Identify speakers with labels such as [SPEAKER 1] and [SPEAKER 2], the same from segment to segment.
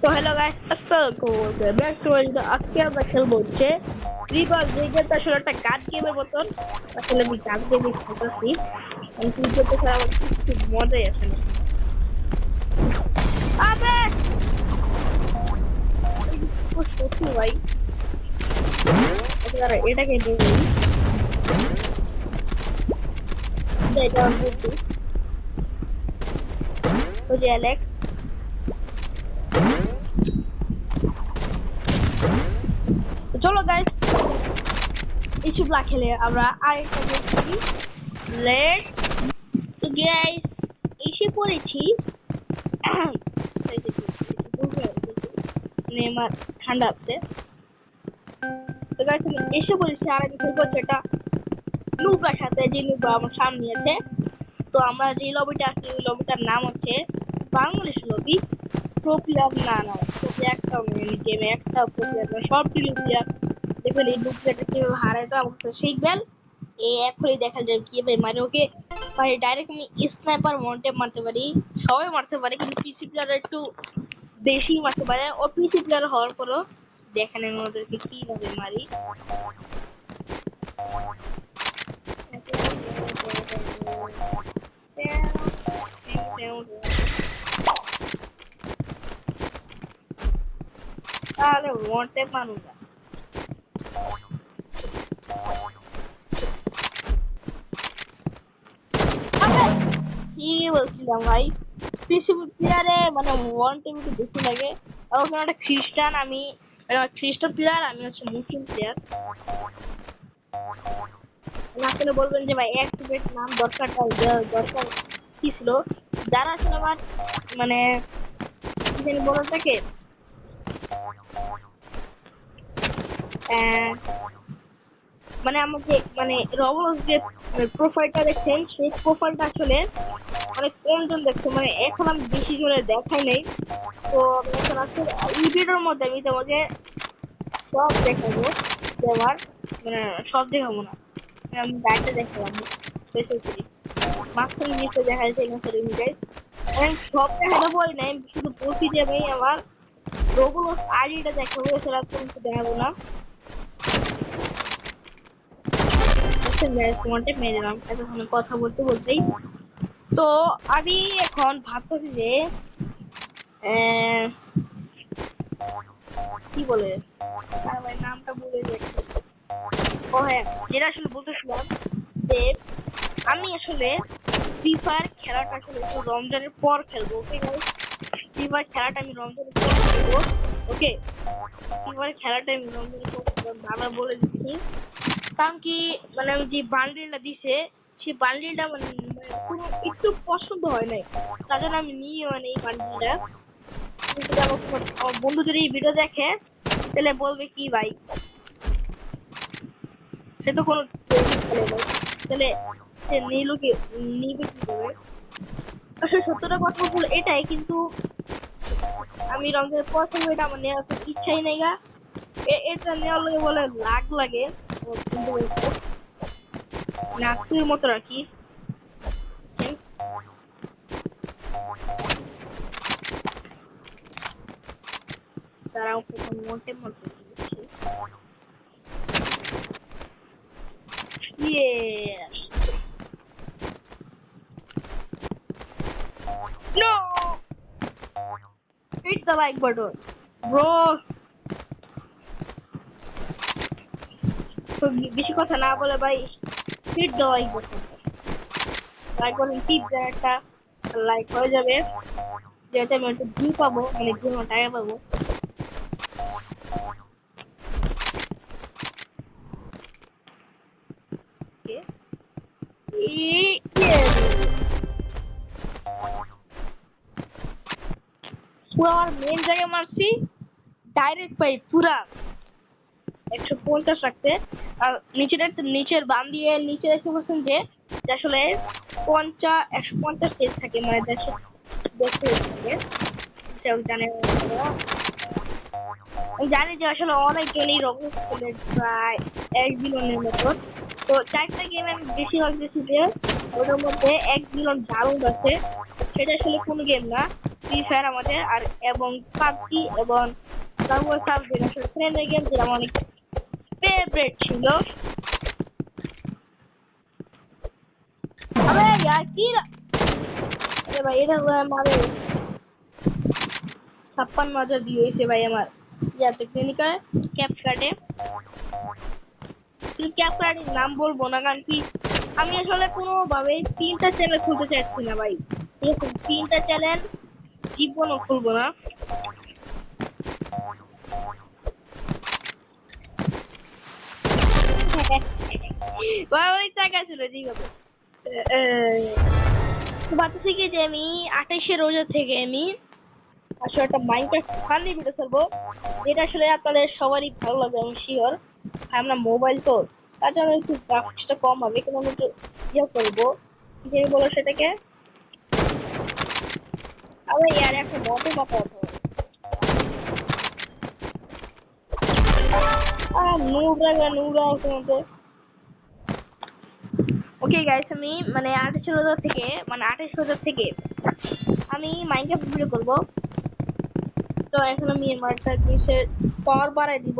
[SPEAKER 1] তো hello guys, আসসালামু আলাইকুম, ব্যাক টু মাই ভিডিও। আজকে আমরা খেলবো হচ্ছে রিভার ব্রিগেড। আসলে একটা কার্ড গেমের মতন। আসলে আমি কার্ড গেমে খেলতেছি। আমি ক্রিকেটে খেলা আমার কিছু মজাই আসে না। আবে সত্যি ভাই, এটাকে নেই, এটা আমার বুদ্ধি। ওই যে অ্যালেক্স, তো চলো গাইস কিছু না খেলে আমরা আরেকটা গেম খেলি। লেট তো গাইস এসে পড়েছি। নেমার ঠান্ডা আছে। তো গাইস আমি এসে বলেছি আর আমি খেলবো যেটা নুবার সাথে, যে নুবা আমার সামনে আছে। তো আমরা যে লবিটা আছি ওই লবিটার নাম হচ্ছে বাংলাদেশ লবি। প্রো প্লেয়ার না প্রো একটা গেমে একটা প্রো প্লেয়ার না, সব প্লেয়ার। দেখবেন এই লুকটাকে কিভাবে হারায়, তো আমার কাছে শিখবেন। এই এখনই দেখা যাবে কিভাবে মানে ওকে মানে ডাইরেক্ট আমি স্নাইপার ওয়ান ট্যাপ মারতে পারি, সবাই মারতে পারে, কিন্তু পিসি প্লেয়ার একটু বেশি মারতে পারে। ও পিসি প্লেয়ার হওয়ার পরও দেখেন আমি ওদেরকে কিভাবে মারি। তাহলে ওয়ান্টে মানুষ কি বলছিলাম ভাই, পিসি প্লেয়ারে মানে ওয়ান টাইম একটু বেশি লাগে। আর ওখানে একটা খ্রিস্টান, আমি খ্রিস্টান প্লেয়ার, আমি হচ্ছে মুসলিম প্লেয়ার। আসলে বলবেন যে ভাই অ্যাক্টিভেট নাম দরকারটা দরকার কি ছিল, যারা আসলে আমার মানে কি জানি বলো তাকে, মানে আমাকে মানে রবলক্স যে প্রোফাইলটা দেখছেন সেই প্রোফাইলটা আসলে অনেক কমজন দেখছে, মানে এখন আমি বেশি জনে দেখাই নেই। তো আমি এখন আসলে এই ভিডিওর মধ্যে আমি তোমাকে সব দেখাবো, যে আমার মানে সব দেখাবো না, আমি গাইডটা দেখালাম স্পেশাল করি মাঝখানে নিচে দেখা যাচ্ছে এখানে গাইড। আমি সব দেখাতে বলি না, আমি শুধু বলছি যে আমি আমার রবলক্স আইডিটা দেখাবো, এছাড়া কোনো কিছু দেখাবো না। তোমাকে মেরে দিলাম এতক্ষণ কথা বলতে বলতেই। তো আমি এখন ভাবতেছি যে কি বলে ভাই নামটা বলে যাচ্ছি। ও হ্যাঁ, যেটা আসলে বলতেছিলাম যে আমি আসলে ফ্রি ফায়ার খেলাটা আসলে একটু রমজানের পর খেলবো। ওকে গাইস, ফ্রি ফায়ার খেলাটা আমি রমজানের পর খেলবো। ওকে, ফ্রি ফায়ার খেলাটা আমি রমজানের পর খেলবো, আমরা বলে দিচ্ছি। কারণ কি মানে আমি যে বান্ডিলটা দিছে সেই বান্ডিলটা মানে কোনো একটু পছন্দ হয় নাই, তার জন্য আমি নিয়ে মানে এই বান্ডিলটা। কিন্তু আমার বন্ধু যদি এই ভিডিও দেখে তাহলে বলবে কি ভাই, সে তো কোনো খেলে নাই, তাহলে সে নিলো কি, নিবে কি করে। আসলে সত্যটা কথা বলে এটাই, কিন্তু আমি রমজানের পর থেকে এটা আমার নেওয়ার খুব ইচ্ছাই নেই গা। এটা নেওয়ার লাগে বলে লাগ লাগে, নাকুর মতো আর কি। তারাও প্রথম মোটে মোটে Yes. No. Hit the like button, bro. তো বেশি কথা না বলে ভাই hit the like button. Like button টিপ দেন একটা, লাইক হয়ে যাবে, যাতে আমি একটু ভিউ পাবো, মানে ভিউ টাকা পাবো। পুরো আমার মেন জায়গায় মারছি, ডাইরেক্ট পাই পুরা 150 রাখতে। আর নিচের বাম দিয়ে নিচে দেখতে পাচ্ছেন যে আসলে 150 পেজ থাকে, মানে 150 থাকে। আমি জানি যে আসলে অনেকজনই রবলক্স খেলে, প্রায় 1 বিলিয়নের মতো। তো 4টা গেম আমি বেশিরভাগ দেখছি যে ওটার মধ্যে 1 বিলিয়ন ডাউনলোড আছে, সেটা আসলে কোনো গেম না, ফ্রি ফায়ার আমাদের আর এবং পাবজি এবং তারপর সাবজেক্ট আসলে ফ্রেন্ডের গেম যেটা আমার অনেক ফেভারিট ছিল। আরে यार কি আরে ভাই এটা আমারে 56,000 ভিউ হয়েছে ভাই আমার ইয়াতে ক্লিনিকায় ক্যাপকাটে। ক্যাপকাটের নাম বলবো না কারণ কি আমি আসলে কোনোভাবে 3টা চ্যানেল খুলতে চাচ্ছি না ভাই। এরকম 3টা চ্যানেল জীবনও খুলবো না। ভাই ওই টাকা ছিল ঠিক আছে। ভাবতেছি কি যে আমি 28 রোজা থেকে আমি আসলে একটা মাইনক্রাফট ফানি ভিডিও ছাড়বো যেটা আসলে আপনাদের সবারই ভালো লাগবে আমি শিওর। আমরা মোবাইল তো তার জন্য একটু গ্রাফিক্সটা কম হবে কিন্তু আমি একটু ইয়ে করবো যে বলো সেটাকে আবার ইয়ার একটা মতো কথা নোংরা মতো। ওকে গাইস আমি মানে 28,000 থেকে মানে 28,000 থেকে আমি মাইনক্রাফট ভিডিও করবো। তো এখন আমি আমার একটা জিনিসের পাওয়ার বাড়াই দিব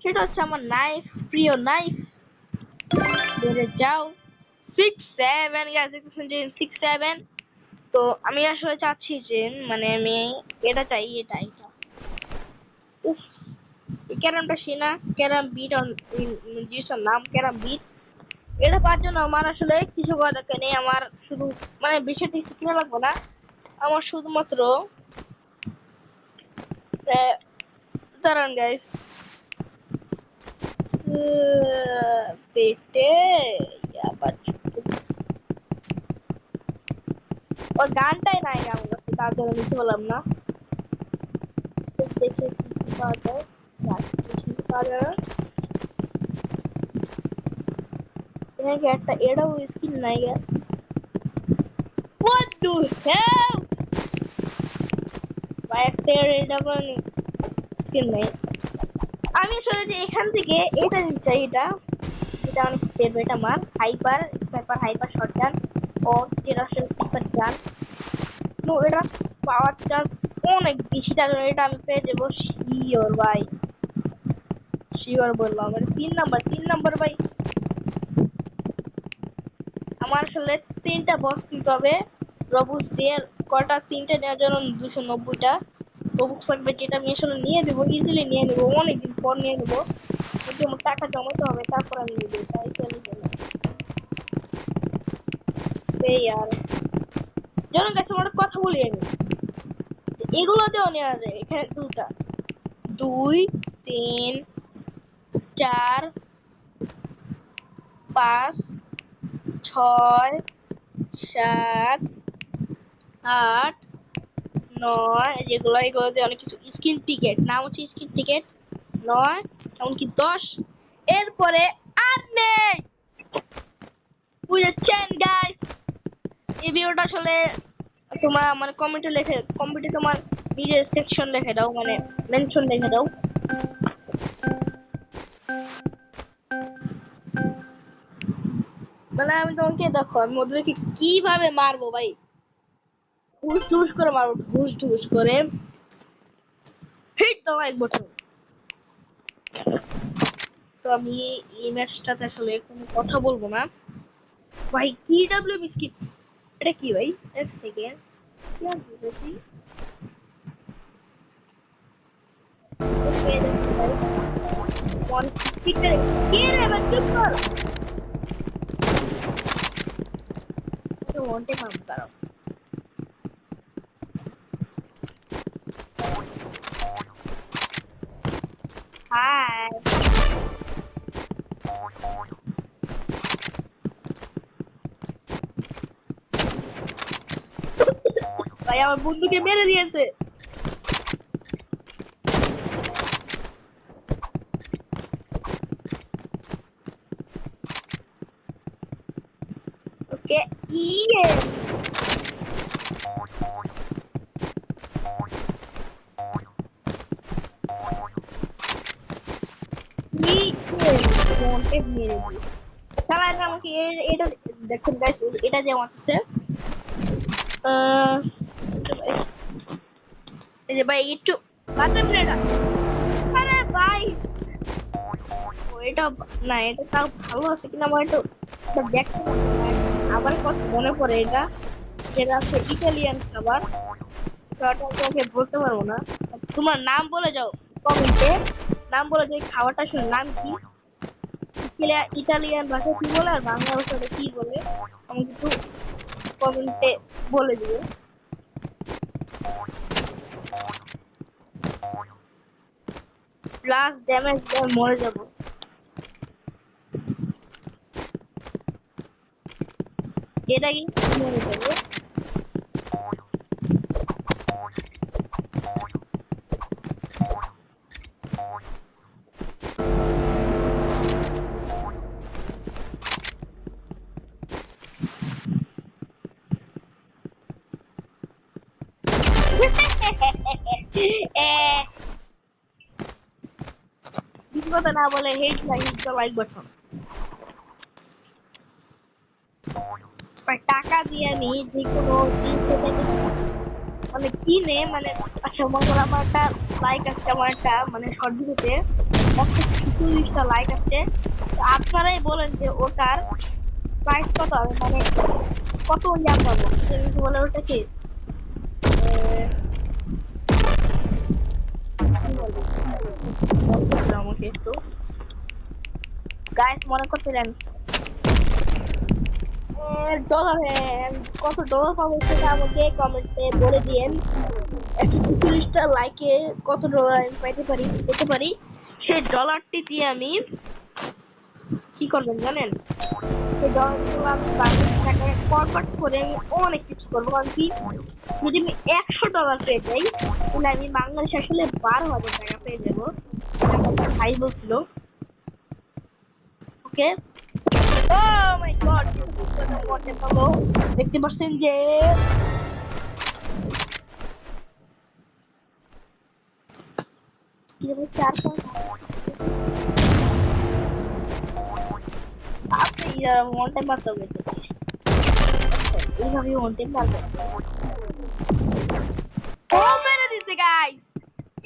[SPEAKER 1] সেটা হচ্ছে আমার নাইফ প্রিয় নাইফ বেড়ে যাও 6-7 গাইস দেখতেছেন যে 6-7। তো আমি আসলে চাচ্ছি যে মানে আমি এটা চাই এটা উফ এই ক্যারামটা সেনা ক্যারাম বিট জিনিসটার নাম ক্যারাম বিট। এটা পাওয়ার জন্য আমার আসলে কিছু করার দরকার নেই আমার শুধু মানে বেশি কিছু কিনা লাগবে না আমার শুধুমাত্র দাঁড়ান গাইস পেটে আবার ওর গানটাই নাই আমার কাছে তার জন্য নিতে বললাম না। দেখে কি পাওয়া যায় কিছু পাওয়া যায় না এখানে একটা এটাও স্কিন নাই গে what the hell ভাই একটা এটা মানে স্কিন নাই। আমি আসলে যে এখান থেকে এটা নিতে চাই এটা অনেক ফেভারিট আমার হাইপার স্নাইপার হাইপার শটগান ও যেটা আসলে স্নাইপার গান তো এটা পাওয়ার চান্স অনেক বেশি তার জন্য এটা আমি পেয়ে যাবো শিওর ভাই শিওর বললাম এটা 3 নাম্বার ভাই। আমার আসলে 3টা বস কিনতে হবে রবুক্স দিয়ে কটা 3টে নেওয়ার জন্য 290টা রবুক্স লাগবে যেটা আমি আসলে নিয়ে নেবো ইজিলি নিয়ে নেবো অনেকদিন পর নিয়ে নেবো কিন্তু আমার টাকা জমাতে হবে তারপর আমি নেবো তাই চলে গেল আর যখন কাছে আমার কথা বলি আমি এগুলোতেও নেওয়া যায় এখানে 2টা 2 3 4 5 6 7 8 9 যেগুলো এগুলোতে অনেক কিছু স্কিন টিকেট নাম হচ্ছে স্কিন টিকেট 9 এমনকি 10 এরপরে আর নেই বুঝেছেন গাইস। এই ভিডিওটা আসলে তোমরা মানে কমেন্টে লিখে কমেন্টে তোমার নিজের সেকশন লিখে দাও মানে মেনশন লিখে দাও। মানে আমি তোমাকে দেখো আমি ওদেরকে কিভাবে মারবো ভাই ঢুস ঢুস করে মারবো ঢুস ঢুস করে হিট দাও এক বছর। তো আমি এই ম্যাচটাতে আসলে কোনো কথা বলবো না ভাই PW বিস্কিট এটা কি ভাই এক সেকেন্ড কি আর বলছি ওকে ভাই ওয়ান স্পিকার কে রে ভাই চুপ কর তো ওনতে মার করো হাই ভাই আমার বন্ধুকে মেরে দিয়েছে ওকে ইয়ে ওনতে মেরে দিয়েছে তাহলে আমাকে এটা দেখুন গাইস এটা যেমন আছে এই যে ভাই একটু বাথরুম এটা, আরে ভাই ও এটা না, এটা তাও ভালো আছে কিনা আমার একটু একটু দেখতে হবে। আবার কত মনে পড়ে এটা, যেটা হচ্ছে ইটালিয়ান খাবার, তো ওটা তোমাকে বলতে পারবো না। তোমার নাম বলে যাও কমেন্টে, নাম বলে যাও এই খাবারটা শুনে নাম কি, ইটালিয়ান ভাষায় কি বলে আর বাংলা ভাষাতে কি বলে আমাকে একটু কমেন্টে বলে দিবে। প্লাস ড্যামেজ মরে যাবো। এটা কিন্তু মরে যাবো। কিছু কথা না বলে head like the like button. টাকা দিয়ে আমি যে কোনো জিনিস মানে কিনে মানে, আচ্ছা মনে করো আমার একটা লাইক আছে, আমার একটা মানে শর্ট ভিডিওতে 146টা লাইক আছে, তো আপনারাই বলেন যে ওটার প্রাইস কত হবে, মানে কত ইয়া পাবো বলে ওটা কি আমাকে একটু গাইস মনে করছিলেন ডলার, কত ডলার পাবো সেটা আমাকে কমেন্টে বলে দিয়েন। 146টা লাইকে কত ডলার আমি পাইতে পারি পেতে পারি, সেই ডলারটি দিয়ে আমি কি করবেন জানেন, সেই ডলারগুলো আমি বাংলাদেশ টাকায় কনভার্ট করে আমি অনেক কিছু করবো। কারণ কি, যদি আমি $100 পেয়ে যাই তাহলে আমি বাংলাদেশ আসলে 12,000 টাকা পেয়ে যাবো, আমার ভাই বলছিল। ওকে, ও মাই গড, দেখতে পাচ্ছেন যে চার আপনি ওয়ান টাইম মারতে হবে, এইভাবে ওয়ান টাইম মারবে। ও মেরে দিছে গাইস,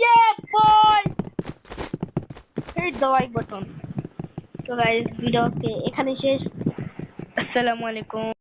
[SPEAKER 1] ইয়ে বয়, হিট দ্য লাইক বাটন। তো গাইস ভিডিওকে এখানে শেষ, আসসালামু আলাইকুম।